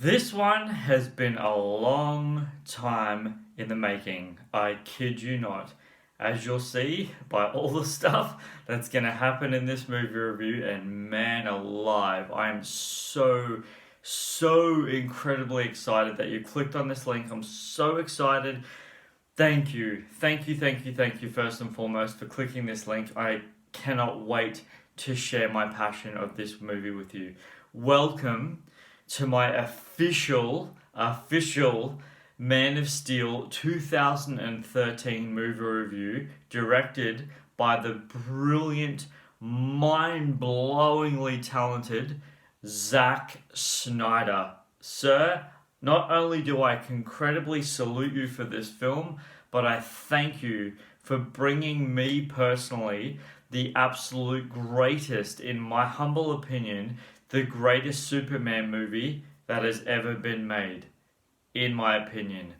This one has been a long time in the making. I kid you not. As you'll see by all the stuff that's going to happen in this movie review, and man alive, I am so incredibly excited that you clicked on this link. I'm so excited. Thank you, first and foremost, for clicking this link. I cannot wait to share my passion of this movie with you. Welcome to my official Man of Steel 2013 movie review, directed by the brilliant, mind-blowingly talented Zack Snyder. Sir, not only do I incredibly salute you for this film, but I thank you for bringing me personally the absolute greatest, in my humble opinion, the greatest Superman movie that has ever been made, in my opinion.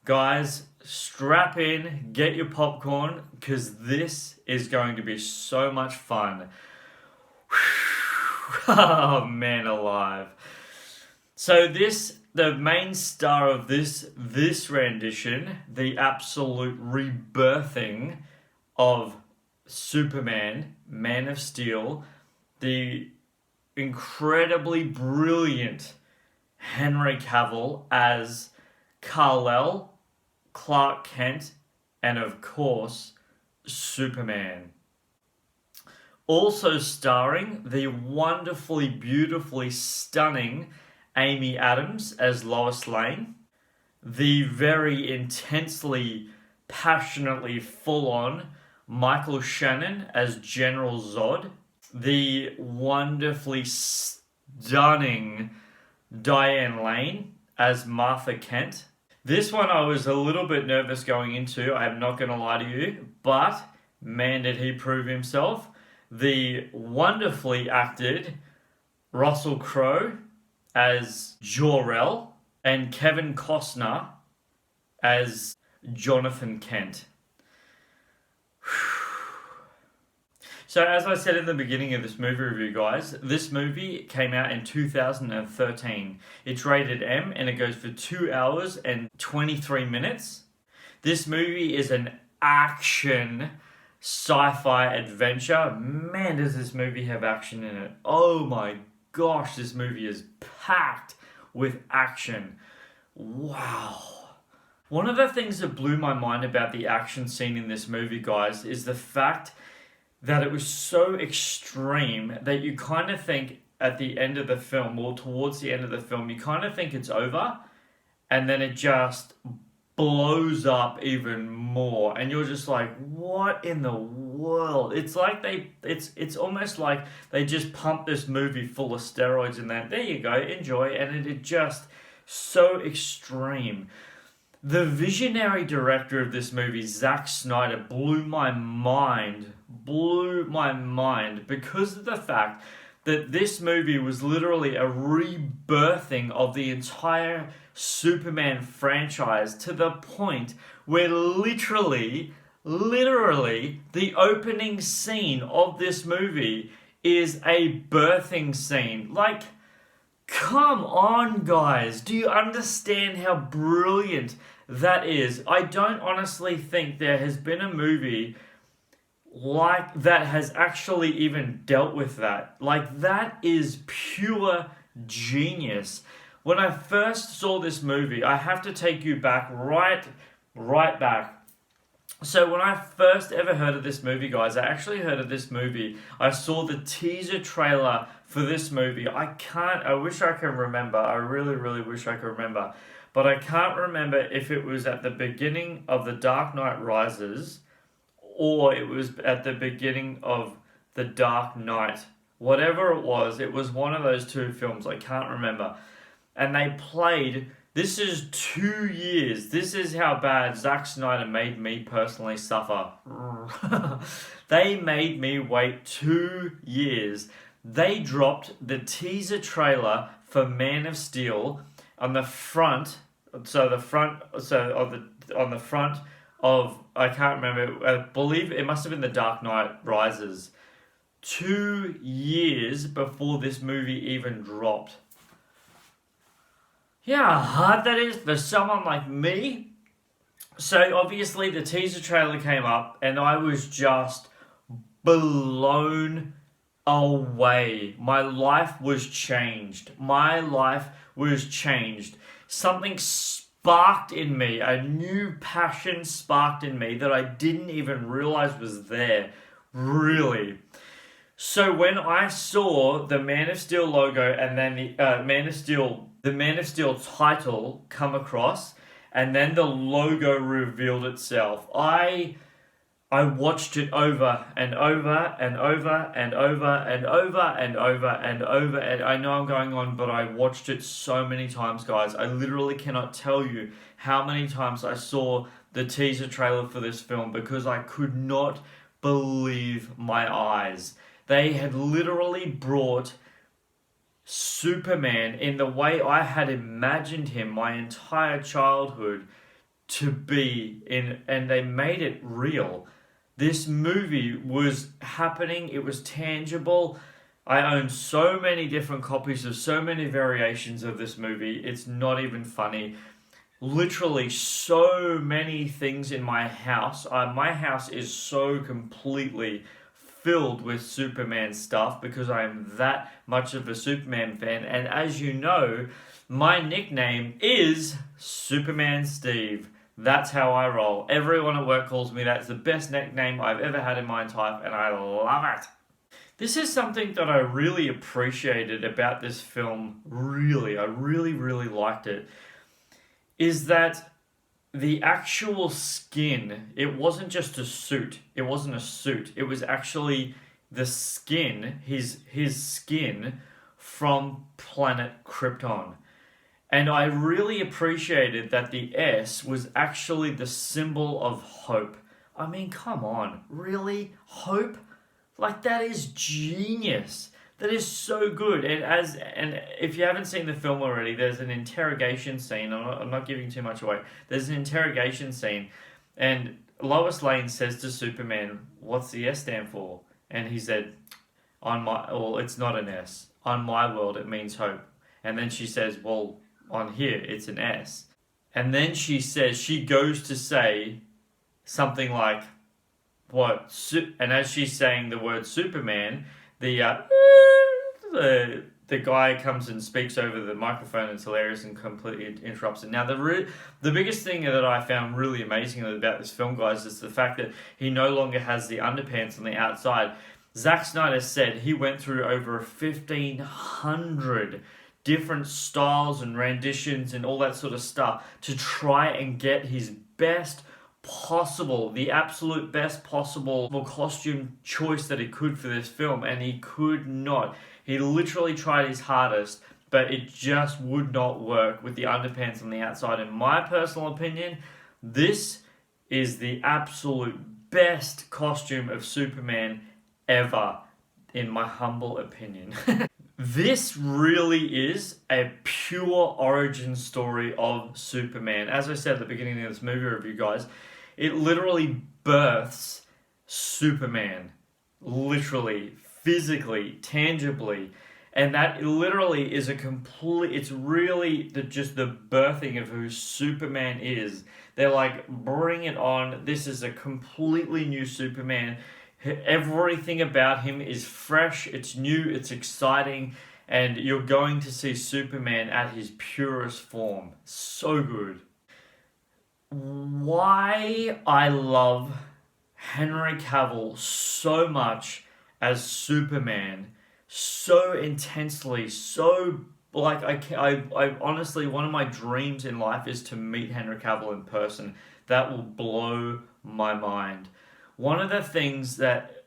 Guys, strap in, get your popcorn, because this is going to be so much fun. Oh, man alive. So the main star of this rendition, the absolute rebirthing of Superman, Man of Steel, the incredibly brilliant Henry Cavill as Kal-El, Clark Kent, and of course, Superman. Also starring the wonderfully, beautifully stunning Amy Adams as Lois Lane, the very intensely, passionately full-on Michael Shannon as General Zod, the wonderfully stunning Diane Lane as Martha Kent. This one I was a little bit nervous going into, I'm not going to lie to you, but man did he prove himself. The wonderfully acted Russell Crowe as Jor-El and Kevin Costner as Jonathan Kent. So as I said in the beginning of this movie review, guys, this movie came out in 2013. It's rated M and it goes for 2 hours and 23 minutes. This movie is an action sci-fi adventure. Man, does this movie have action in it. Oh my gosh, this movie is packed with action. Wow. One of the things that blew my mind about the action scene in this movie, guys, is the fact that it was so extreme that you kind of think at the end of the film, or towards the end of the film, you kind of think it's over, and then it just blows up even more, and you're just like, what in the world? It's like it's almost like they just pumped this movie full of steroids, and then there you go, enjoy, and it just so extreme. The visionary director of this movie, Zack Snyder, blew my mind because of the fact that this movie was literally a rebirthing of the entire Superman franchise, to the point where literally the opening scene of this movie is a birthing scene. Like, come on, guys. Do you understand how brilliant that is? I don't honestly think there has been a movie like that has actually even dealt with that. Like, that is pure genius. When I first saw this movie, I have to take you back right back. So when I first ever heard of this movie, guys, I actually heard of this movie. I saw the teaser trailer for this movie. I wish I could remember. I really wish I could remember. But I can't remember if it was at the beginning of The Dark Knight Rises or it was at the beginning of The Dark Knight. Whatever it was one of those two films. I can't remember. And they played... This is 2 years. This is how bad Zack Snyder made me personally suffer. They made me wait 2 years. They dropped the teaser trailer for Man of Steel on the front. On the front of, I can't remember. I believe it must have been The Dark Knight Rises. 2 years before this movie even dropped. Yeah, how hard that is for someone like me. So obviously the teaser trailer came up and I was just blown away. My life was changed. My life was changed. Something sparked in me. A new passion sparked in me that I didn't even realize was there. Really. So when I saw the Man of Steel logo and then the Man of Steel title come across, and then the logo revealed itself, I watched it over and over and over and over and over and over and over. And I know I'm going on, but I watched it so many times, guys. I literally cannot tell you how many times I saw the teaser trailer for this film because I could not believe my eyes. They had literally brought Superman in the way I had imagined him my entire childhood to be in, and they made it real. This movie was happening, it was tangible. I own so many different copies of so many variations of this movie, it's not even funny. Literally, so many things in my house. My house is so completely filled with Superman stuff because I am that much of a Superman fan. And as you know, my nickname is Superman Steve. That's how I roll. Everyone at work calls me that. It's the best nickname I've ever had in my entire life, and I love it. This is something that I really appreciated about this film. Really, I really liked it. Is that the actual skin, it wasn't just a suit. It wasn't a suit. It was actually the skin, his skin from planet Krypton. And I really appreciated that the S was actually the symbol of hope. I mean, come on, really? Hope? Like, that is genius. That is so good. And if you haven't seen the film already, there's an interrogation scene. I'm not giving too much away. There's an interrogation scene, and Lois Lane says to Superman, "What's the S stand for?" And he said, "On my, well, it's not an S. On my world, it means hope." And then she says, "Well, on here, it's an S." And then she goes to say something like, "What?" And as she's saying the word Superman, the guy comes and speaks over the microphone. It's hilarious and completely interrupts it. Now, the biggest thing that I found really amazing about this film, guys, is the fact that he no longer has the underpants on the outside. Zack Snyder said he went through over 1,500 different styles and renditions and all that sort of stuff to try and get his best possible, the absolute best possible costume choice that he could for this film, and he could not. He literally tried his hardest, but it just would not work with the underpants on the outside. In my personal opinion, this is the absolute best costume of Superman ever, in my humble opinion. This really is a pure origin story of Superman. As I said at the beginning of this movie review, guys, it literally births Superman. Literally, physically, tangibly. And that literally is it's really just the birthing of who Superman is. They're like, bring it on. This is a completely new Superman. Everything about him is fresh, it's new, it's exciting, and you're going to see Superman at his purest form. So good. Why I love Henry Cavill so much as Superman, so intensely, so like I honestly, one of my dreams in life is to meet Henry Cavill in person. That will blow my mind. One of the things that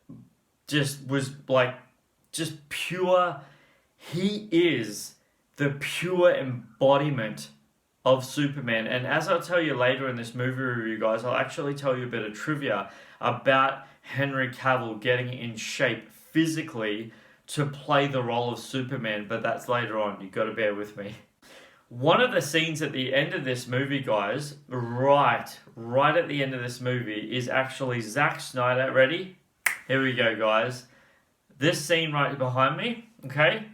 just was like, just pure, he is the pure embodiment of Superman. And as I'll tell you later in this movie review, guys, I'll actually tell you a bit of trivia about Henry Cavill getting in shape physically to play the role of Superman, but that's later on. You've got to bear with me. One of the scenes at the end of this movie, guys, right at the end of this movie, is actually Zack Snyder. Ready? Here we go, guys. This scene right behind me, okay,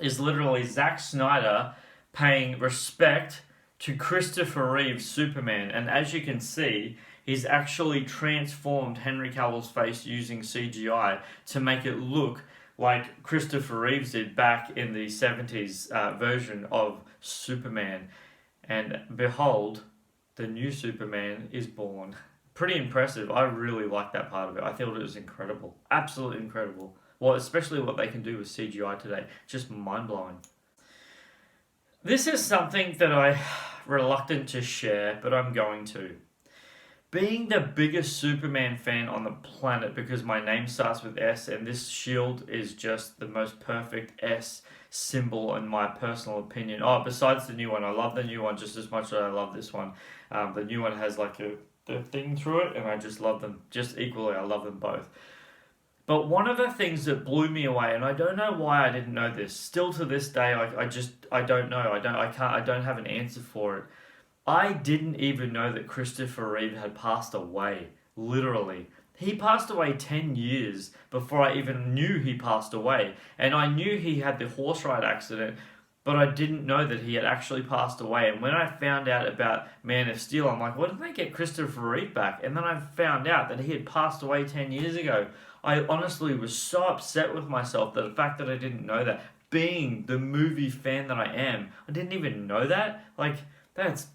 is literally Zack Snyder paying respect to Christopher Reeve's Superman. And as you can see, he's actually transformed Henry Cavill's face using CGI to make it look like Christopher Reeves did back in the 70s version of Superman. And behold, the new Superman is born. Pretty impressive. I really like that part of it. I thought it was incredible. Absolutely incredible. Well, especially what they can do with CGI today. Just mind-blowing. This is something that I'm reluctant to share, but I'm going to. Being the biggest Superman fan on the planet, because my name starts with S and this shield is just the most perfect S symbol in my personal opinion. Oh, besides the new one, I love the new one just as much as I love this one. The new one has like the thing through it, and I just love them just equally. I love them both. But one of the things that blew me away, and I don't know why I didn't know this, still to this day, I don't know. I don't have an answer for it. I didn't even know that Christopher Reeve had passed away. Literally. He passed away 10 years before I even knew he passed away. And I knew he had the horse ride accident, but I didn't know that he had actually passed away. And when I found out about Man of Steel, I'm like, why didn't they get Christopher Reeve back? And then I found out that he had passed away 10 years ago. I honestly was so upset with myself that the fact that I didn't know that. Being the movie fan that I am, I didn't even know that. Like, that's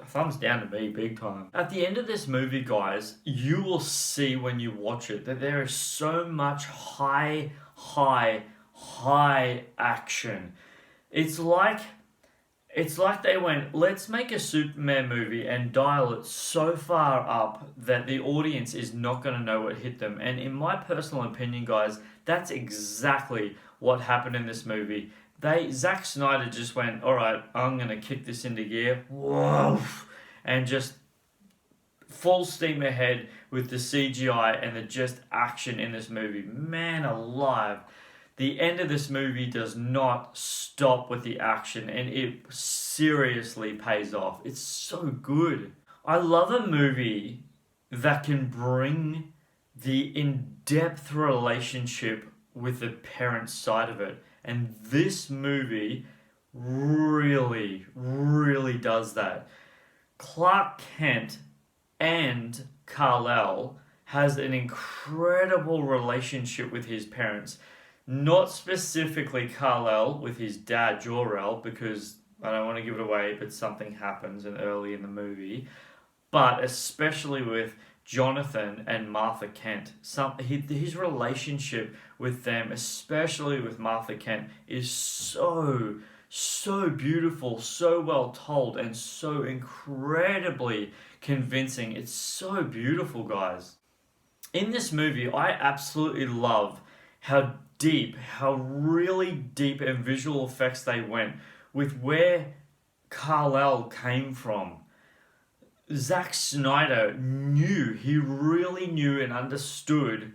thumbs down to me, big time. At the end of this movie, guys, you will see when you watch it that there is so much high action. It's like they went, let's make a Superman movie and dial it so far up that the audience is not going to know what hit them. And in my personal opinion, guys, that's exactly what happened in this movie. Zack Snyder just went, all right, I'm going to kick this into gear. Whoa! And just full steam ahead with the CGI and the just action in this movie. Man alive. The end of this movie does not stop with the action, and it seriously pays off. It's so good. I love a movie that can bring the in-depth relationship with the parent side of it. And this movie really, really does that. Clark Kent and Kal-El has an incredible relationship with his parents. Not specifically Kal-El with his dad, Jor-El, because I don't want to give it away, but something happens early in the movie. But especially with Jonathan and Martha Kent. His relationship with them, especially with Martha Kent, is so beautiful, so well told, and so incredibly convincing. It's so beautiful, guys. In this movie, I absolutely love how really deep and visual effects they went with where Kal-El came from. Zack Snyder he really knew and understood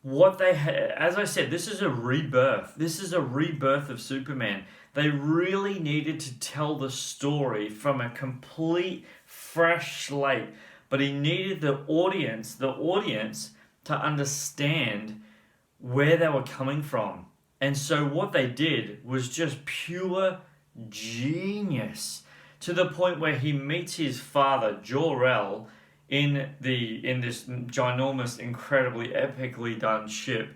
what they had. As I said, this is a rebirth. This is a rebirth of Superman. They really needed to tell the story from a complete fresh slate, but he needed the audience to understand where they were coming from. And so what they did was just pure genius, to the point where he meets his father, Jor-El, in this ginormous, incredibly epically done ship.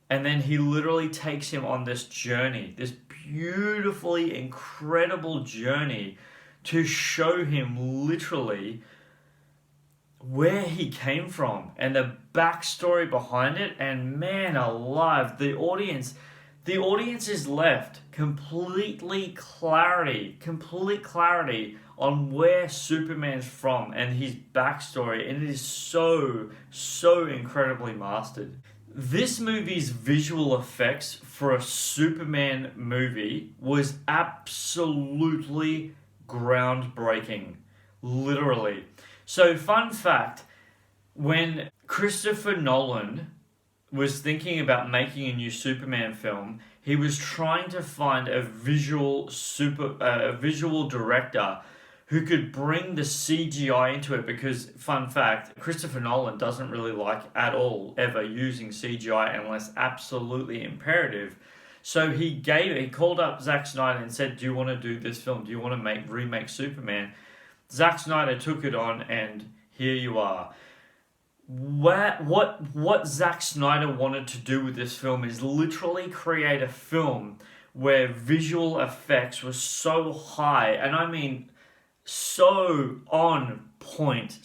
And then he literally takes him on this journey, this beautifully incredible journey, to show him literally where he came from and the backstory behind it. And man alive, the audience is left complete clarity on where Superman's from and his backstory, and it is so incredibly mastered. This movie's visual effects for a Superman movie was absolutely groundbreaking, literally. So, fun fact, when Christopher Nolan was thinking about making a new Superman film, he was trying to find a visual director who could bring the CGI into it, because, fun fact, Christopher Nolan doesn't really like at all ever using CGI unless absolutely imperative. So he called up Zack Snyder and said, "Do you want to do this film? Do you want to remake Superman?" Zack Snyder took it on, and here you are. What Zack Snyder wanted to do with this film is literally create a film where visual effects were so high, and I mean so on point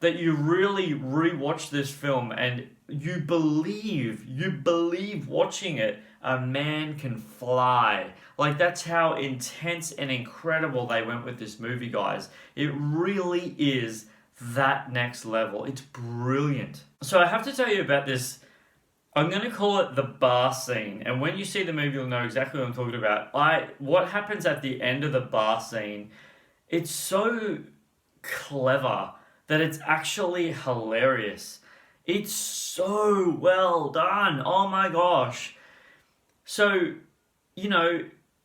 that you really rewatch this film and you believe watching it a man can fly. Like, that's how intense and incredible they went with this movie, guys. It really is that next level. It's brilliant. So I have to tell you about this. I'm going to call it the bar scene, and when you see the movie, you'll know exactly what I'm talking about. What happens at the end of the bar scene, it's so clever that it's actually hilarious. It's so well done. Oh my gosh. So,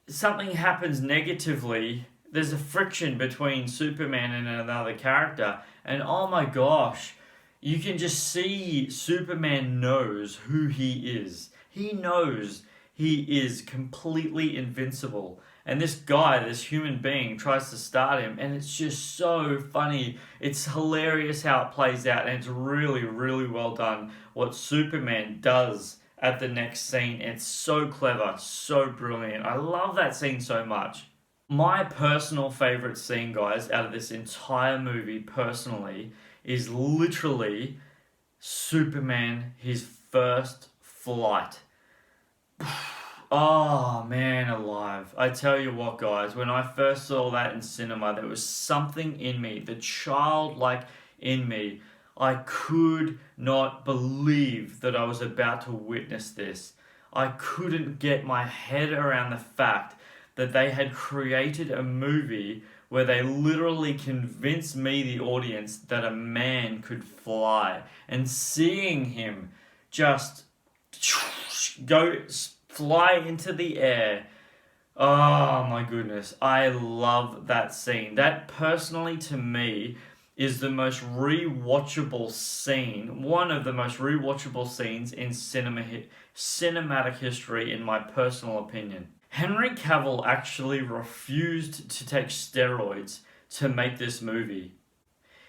something happens negatively. There's a friction between Superman and another character, and oh my gosh, you can just see Superman knows who he is. He knows he is completely invincible. And this guy, this human being, tries to start him, and it's just so funny. It's hilarious how it plays out, and it's really, really well done what Superman does at the next scene. It's so clever, so brilliant. I love that scene so much. My personal favorite scene, guys, out of this entire movie, personally, is literally Superman, his first flight. Oh, man alive. I tell you what, guys, when I first saw that in cinema, there was something in me, the childlike in me. I could not believe that I was about to witness this. I couldn't get my head around the fact that they had created a movie where they literally convinced me, the audience, that a man could fly. And seeing him just fly into the air, oh my goodness, I love that scene. That personally, to me, is the most rewatchable scene, one of the most rewatchable scenes in cinematic history, in my personal opinion. Henry Cavill actually refused to take steroids to make this movie.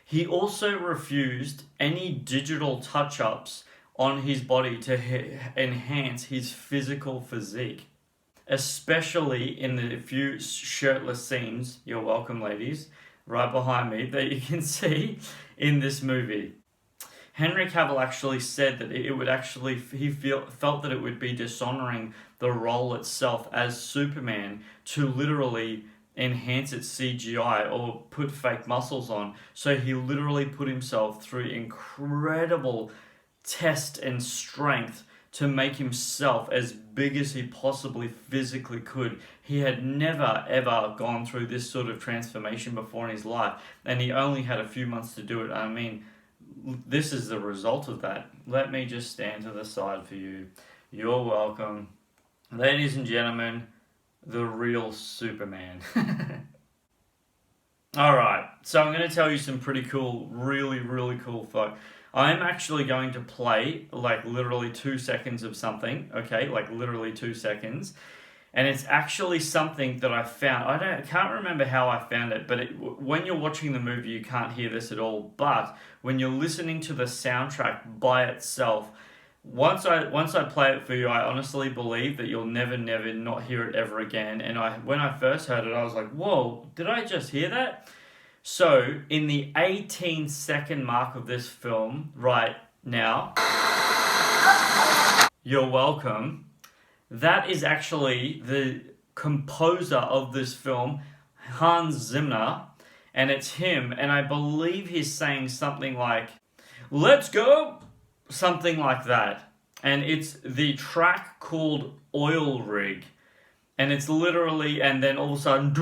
He also refused any digital touch-ups on his body to enhance his physical physique, especially in the few shirtless scenes, you're welcome ladies, right behind me, that you can see in this movie. Henry Cavill actually said that felt that it would be dishonoring the role itself as Superman to literally enhance its CGI or put fake muscles on. So he literally put himself through incredible test and strength to make himself as big as he possibly physically could. He had never ever gone through this sort of transformation before in his life, and he only had a few months to do it. I mean, this is the result of that. Let me just stand to the side for you. You're welcome. Ladies and gentlemen, the real Superman. Alright, so I'm going to tell you some pretty cool, really, really cool fuck. I'm actually going to play like literally 2 seconds of something, okay? Like literally 2 seconds. And it's actually something that I found. I can't remember how I found it, but when you're watching the movie, you can't hear this at all. But when you're listening to the soundtrack by itself, once I play it for you, I honestly believe that you'll never not hear it ever again. And when I first heard it, I was like, whoa, did I just hear that? So, in the 18-second mark of this film, right now, you're welcome. That is actually the composer of this film, Hans Zimmer, and it's him, and I believe he's saying something like, "Let's go," something like that. And it's the track called Oil Rig. And it's literally, and then all of a sudden,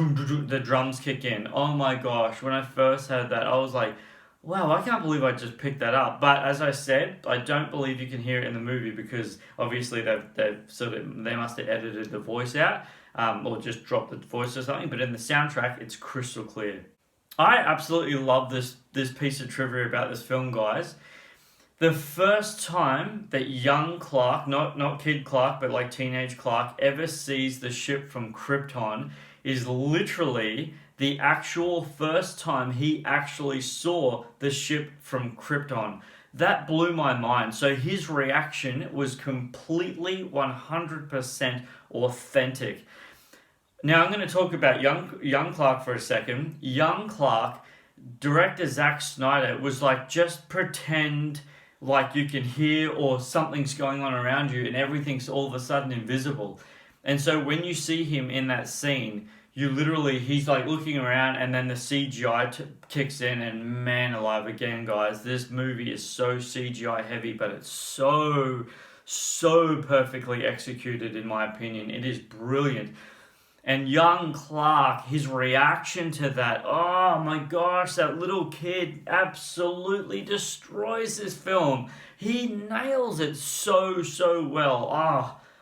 the drums kick in. Oh my gosh, when I first heard that, I was like, wow, I can't believe I just picked that up. But as I said, I don't believe you can hear it in the movie because obviously they must have edited the voice out, or just dropped the voice or something. But in the soundtrack, it's crystal clear. I absolutely love this piece of trivia about this film, guys. The first time that young Clark, not Kid Clark, but like teenage Clark, ever sees the ship from Krypton is literally the actual first time he actually saw the ship from Krypton. That blew my mind. So his reaction was completely 100% authentic. Now I'm going to talk about young Clark for a second. Young Clark, director Zack Snyder was like, just pretend like you can hear or something's going on around you and everything's all of a sudden invisible. And so when you see him in that scene, he's like looking around and then the CGI kicks in, and man alive, again guys, this movie is so CGI heavy, but it's so perfectly executed in my opinion. It is brilliant. And young Clark, his reaction to that, oh my gosh, that little kid absolutely destroys this film. He nails it so well.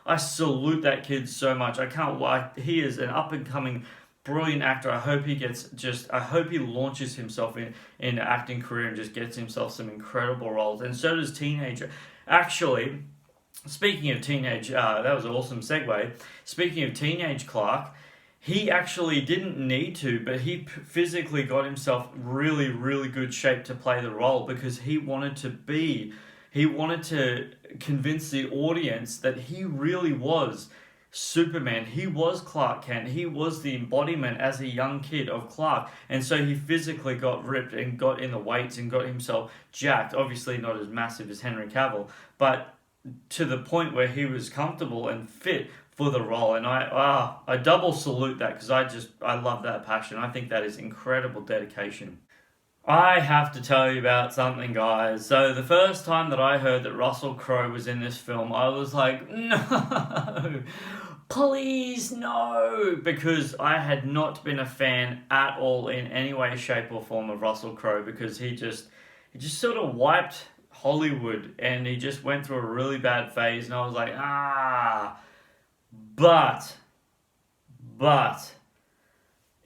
I salute that kid so much. I can't wait. He is an up and coming brilliant actor. I hope he launches himself in an acting career and just gets himself some incredible roles. And so does Teenager. Actually, speaking of teenage, that was an awesome segue. Speaking of teenage Clark, he actually didn't need to, but he physically got himself really good shape to play the role because he wanted to convince the audience that he really was Superman. He was Clark Kent. He was the embodiment as a young kid of Clark. And so he physically got ripped and got in the weights and got himself jacked. Obviously not as massive as Henry Cavill, but to the point where he was comfortable and fit for the role. And I double salute that because I love that passion. I think that is incredible dedication. I have to tell you about something, guys. So the first time that I heard that Russell Crowe was in this film, I was like, no, please no, because I had not been a fan at all in any way, shape or form of Russell Crowe because he just sort of wiped Hollywood and he just went through a really bad phase, and I was like, but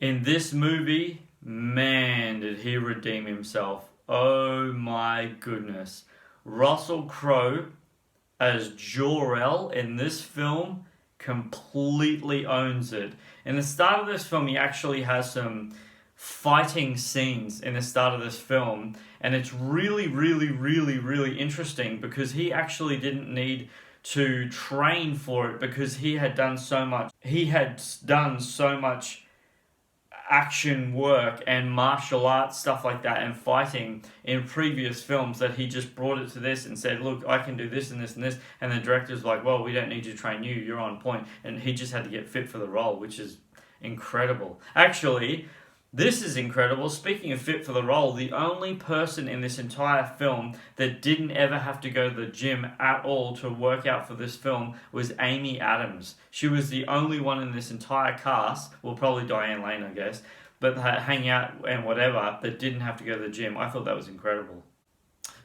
in this movie, man, did he redeem himself. Oh my goodness. Russell Crowe as Jor-El in this film completely owns it. In the start of this film, he actually has some fighting scenes in the start of this film, and it's really interesting because he actually didn't need to train for it because he had done so much action work and martial arts stuff like that and fighting in previous films that he just brought it to this and said, look, I can do this and this and this, and the director's like, well, we don't need to train you, you're on point. And he just had to get fit for the role, which is incredible. Actually, this is incredible. Speaking of fit for the role, the only person in this entire film that didn't ever have to go to the gym at all to work out for this film was Amy Adams. She was the only one in this entire cast, well, probably Diane Lane, I guess, but hang out and whatever, that didn't have to go to the gym. I thought that was incredible.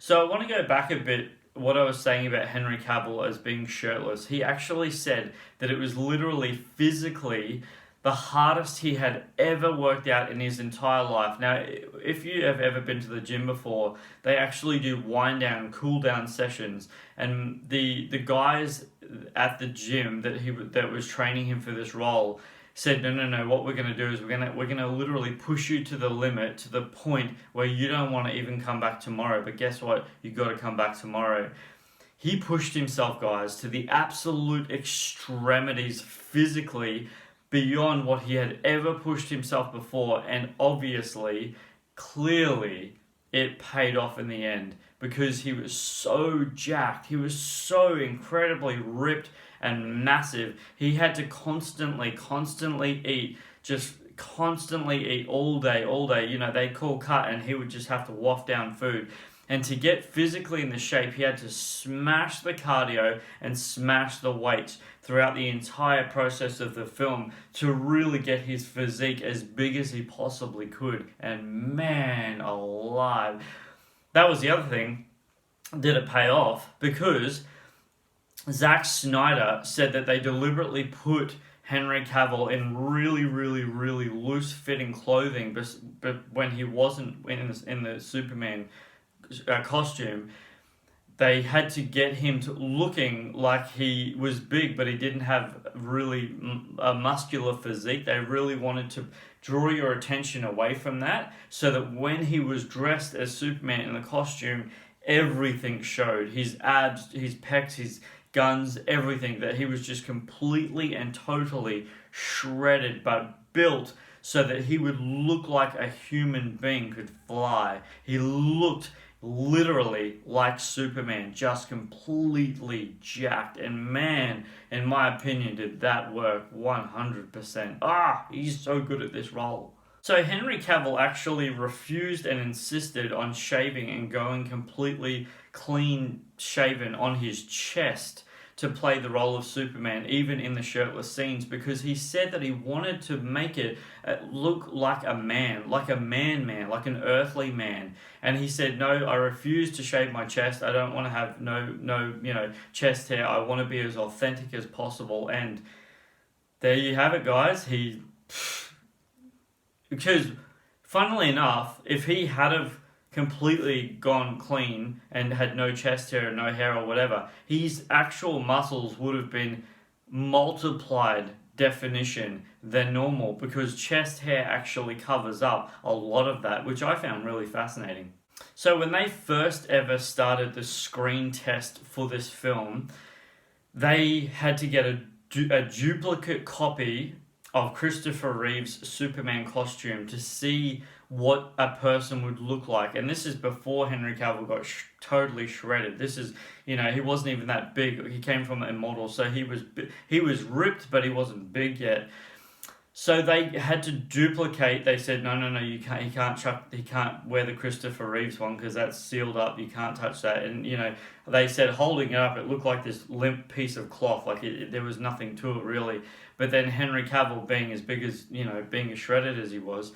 So I want to go back a bit, what I was saying about Henry Cavill as being shirtless. He actually said that it was literally physically the hardest he had ever worked out in his entire life. Now, if you have ever been to the gym before, they actually do wind down, cool down sessions, and the guys at the gym that was training him for this role said, no, what we're going to do is we're going to literally push you to the limit, to the point where you don't want to even come back tomorrow, but guess what? You got to come back tomorrow. He pushed himself, guys, to the absolute extremities physically, beyond what he had ever pushed himself before, and obviously, clearly, it paid off in the end because he was so jacked, he was so incredibly ripped and massive. He had to constantly eat, just constantly eat all day. You know, they'd call cut and he would just have to waft down food. And to get physically in the shape, he had to smash the cardio and smash the weights throughout the entire process of the film to really get his physique as big as he possibly could. And man alive, that was the other thing. Did it pay off? Because Zack Snyder said that they deliberately put Henry Cavill in really loose fitting clothing, but when he wasn't in the Superman costume, they had to get him to looking like he was big, but he didn't have really a muscular physique. They really wanted to draw your attention away from that, so that when he was dressed as Superman in the costume, everything showed. His abs, his pecs, his guns, everything. That he was just completely and totally shredded, but built so that he would look like a human being could fly. He looked literally like Superman, just completely jacked. And man, in my opinion, did that work 100%. He's so good at this role. So Henry Cavill actually refused and insisted on shaving and going completely clean shaven on his chest to play the role of Superman, even in the shirtless scenes, because he said that he wanted to make it look like a man, like a man, like an earthly man. And he said, no, I refuse to shave my chest. I don't want to have no chest hair. I want to be as authentic as possible. And there you have it, guys. Because funnily enough, if he had have completely gone clean and had no chest hair, no hair or whatever, his actual muscles would have been multiplied definition than normal, because chest hair actually covers up a lot of that, which I found really fascinating. So when they first ever started the screen test for this film, they had to get a duplicate copy of Christopher Reeve's Superman costume to see what a person would look like. And this is before Henry Cavill got totally shredded. This is, he wasn't even that big. He came from Immortal, so he was ripped, but he wasn't big yet. So they had to duplicate. They said, no, you can't. He can't wear the Christopher Reeves one because that's sealed up. You can't touch that. And they said holding it up, it looked like this limp piece of cloth. Like there was nothing to it really. But then Henry Cavill, being as big as being as shredded as he was,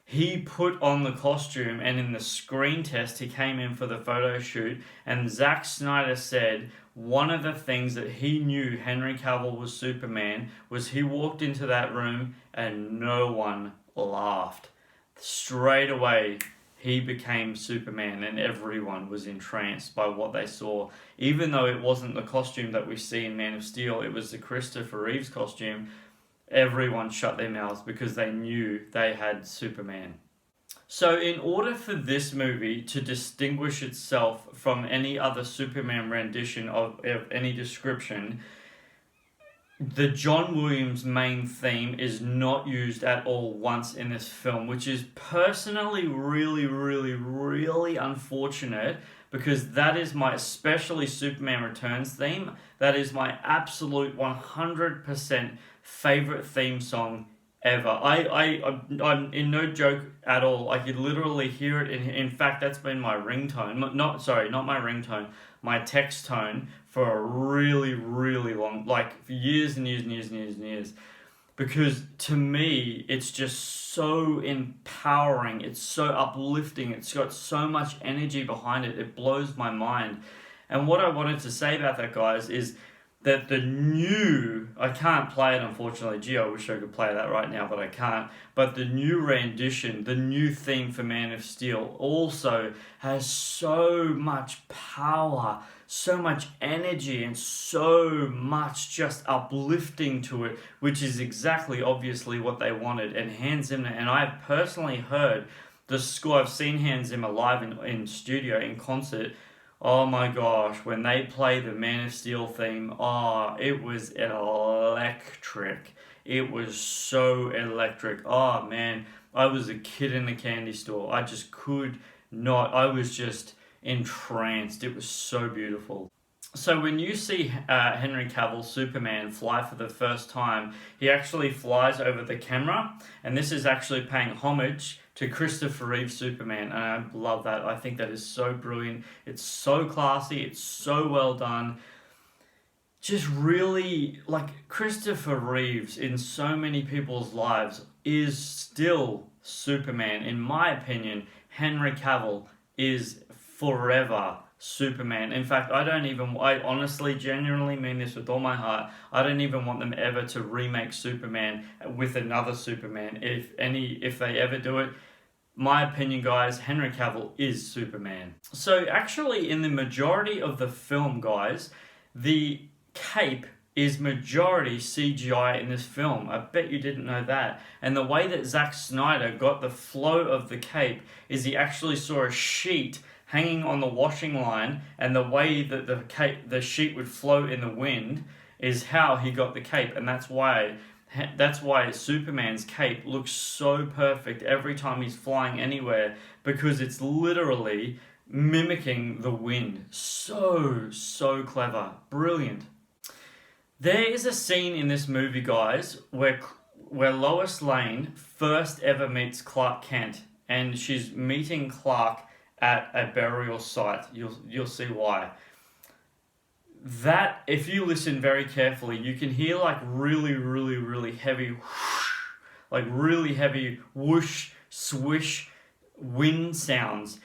he put on the costume, and in the screen test, he came in for the photo shoot, and Zack Snyder said one of the things that he knew Henry Cavill was Superman was he walked into that room and no one laughed. Straight away, he became Superman, and everyone was entranced by what they saw. Even though it wasn't the costume that we see in Man of Steel, it was the Christopher Reeves costume. Everyone shut their mouths because they knew they had Superman. So in order for this movie to distinguish itself from any other Superman rendition of any description, the John Williams main theme is not used at all once in this film, which is personally really, really, really unfortunate, because that is my, especially Superman Returns theme, that is my absolute 100% favorite theme song ever. I'm in no joke at all. I could literally hear it. In fact, that's been my ringtone. Not my ringtone. My text tone for a really, really long, like for years and years and years and years and years. Because to me, it's just so empowering. It's so uplifting. It's got so much energy behind it. It blows my mind. And what I wanted to say about that, guys, is that I can't play it unfortunately. Gee, I wish I could play that right now, but I can't. But the new rendition, the new theme for Man of Steel also has so much power, so much energy, and so much just uplifting to it, which is exactly obviously what they wanted. And Hans Zimmer, and I've personally heard the score, I've seen Hans Zimmer live in studio, in concert. Oh my gosh, when they play the Man of Steel theme, it was electric. It was so electric. Oh man, I was a kid in a candy store. I just could not, I was just entranced. It was so beautiful. So when you see Henry Cavill, Superman, fly for the first time, he actually flies over the camera, and this is actually paying homage to Christopher Reeve's Superman, and I love that. I think that is so brilliant. It's so classy. It's so well done. Just really, like, Christopher Reeves in so many people's lives is still Superman. In my opinion, Henry Cavill is forever Superman. In fact, I honestly, genuinely mean this with all my heart. I don't even want them ever to remake Superman with another Superman. If they ever do it, my opinion, guys, Henry Cavill is Superman. So actually, in the majority of the film, guys, the cape is majority CGI in this film. I bet you didn't know that. And the way that Zack Snyder got the flow of the cape is he actually saw a sheet hanging on the washing line, and the way that the sheet would float in the wind is how he got the cape, and that's why Superman's cape looks so perfect every time he's flying anywhere, because it's literally mimicking the wind. So clever. Brilliant. There is a scene in this movie, guys, where Lois Lane first ever meets Clark Kent, and she's meeting Clark at a burial site. You'll see why. That, if you listen very carefully, you can hear like really heavy whoosh, like really heavy whoosh, swish wind sounds.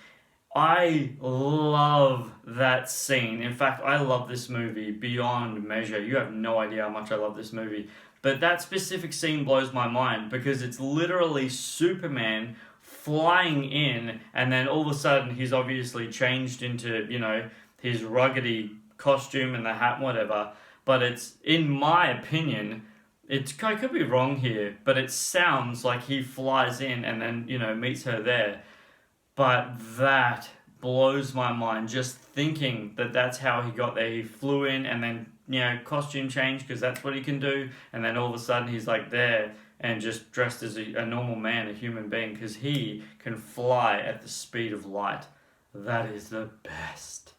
I love that scene. In fact, I love this movie beyond measure. You have no idea how much I love this movie. But that specific scene blows my mind because it's literally Superman flying in, and then all of a sudden he's obviously changed into, his ruggedy costume and the hat and whatever. But it's, in my opinion, I could be wrong here, but it sounds like he flies in and then, meets her there. But that blows my mind, just thinking that that's how he got there. He flew in and then, costume change, because that's what he can do. And then all of a sudden he's like there and just dressed as a normal man, a human being, because he can fly at the speed of light. That is the best.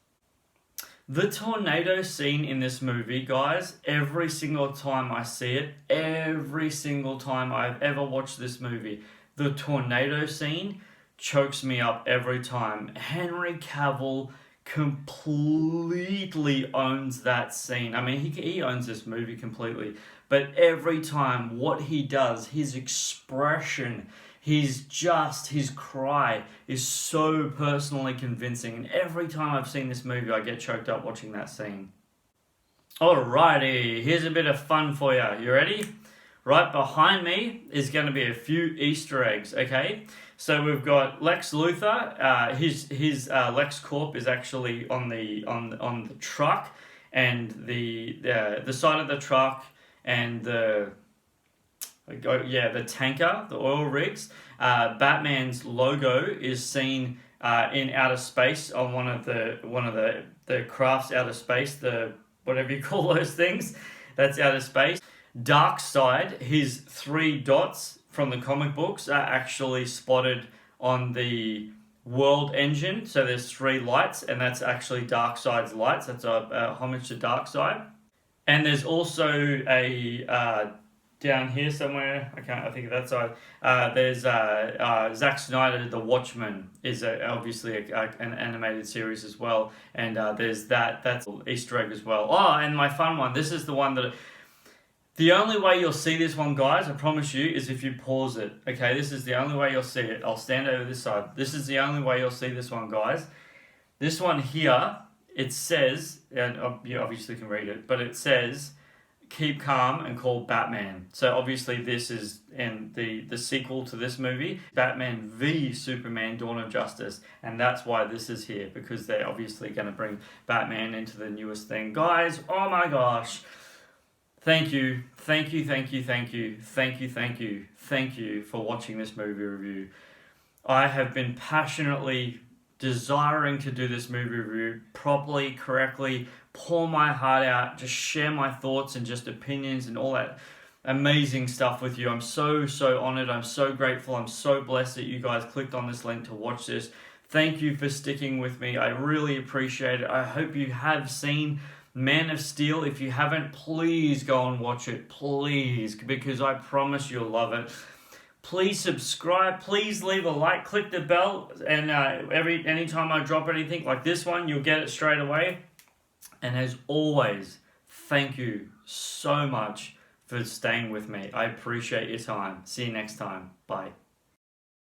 The tornado scene in this movie, guys, every single time I see it, every single time I've ever watched this movie, the tornado scene chokes me up every time. Henry Cavill completely owns that scene. I mean, he owns this movie completely. But every time, what he does, his expression, his cry is so personally convincing. And every time I've seen this movie, I get choked up watching that scene. Alrighty, here's a bit of fun for you. You ready? Right behind me is going to be a few Easter eggs, okay? So we've got Lex Luthor. His LexCorp is actually on the truck, and the side of the truck and the tanker, the oil rigs. Batman's logo is seen in outer space on one of the crafts outer space, the whatever you call those things. That's outer space. Darkseid, his 3 dots from the comic books are actually spotted on the world engine. So there's 3 lights, and that's actually Darkseid's lights. That's a homage to Darkseid. And there's also a down here somewhere, I think that side. There's Zack Snyder, The Watchmen is obviously an animated series as well, and there's that's Easter egg as well. Oh, and my fun one. This is the one that. The only way you'll see this one, guys, I promise you, is if you pause it. Okay, this is the only way you'll see it. I'll stand over this side. This is the only way you'll see this one, guys. This one here, it says, and you obviously can read it, but it says, keep calm and call Batman. So obviously this is in the sequel to this movie, Batman v Superman Dawn of Justice, and that's why this is here, because they're obviously going to bring Batman into the newest thing. Guys, oh my gosh. Thank you for watching this movie review. I have been passionately desiring to do this movie review properly, correctly, pour my heart out, just share my thoughts and just opinions and all that amazing stuff with you. I'm so honored. I'm so grateful. I'm so blessed that you guys clicked on this link to watch this. Thank you for sticking with me. I really appreciate it. I hope you have seen Man of Steel. If you haven't, please go and watch it, please, because I promise you'll love it. Please subscribe, please leave a like, click the bell, and anytime I drop anything like this one, you'll get it straight away. And as always, thank you so much for staying with me. I appreciate your time. See you next time. Bye.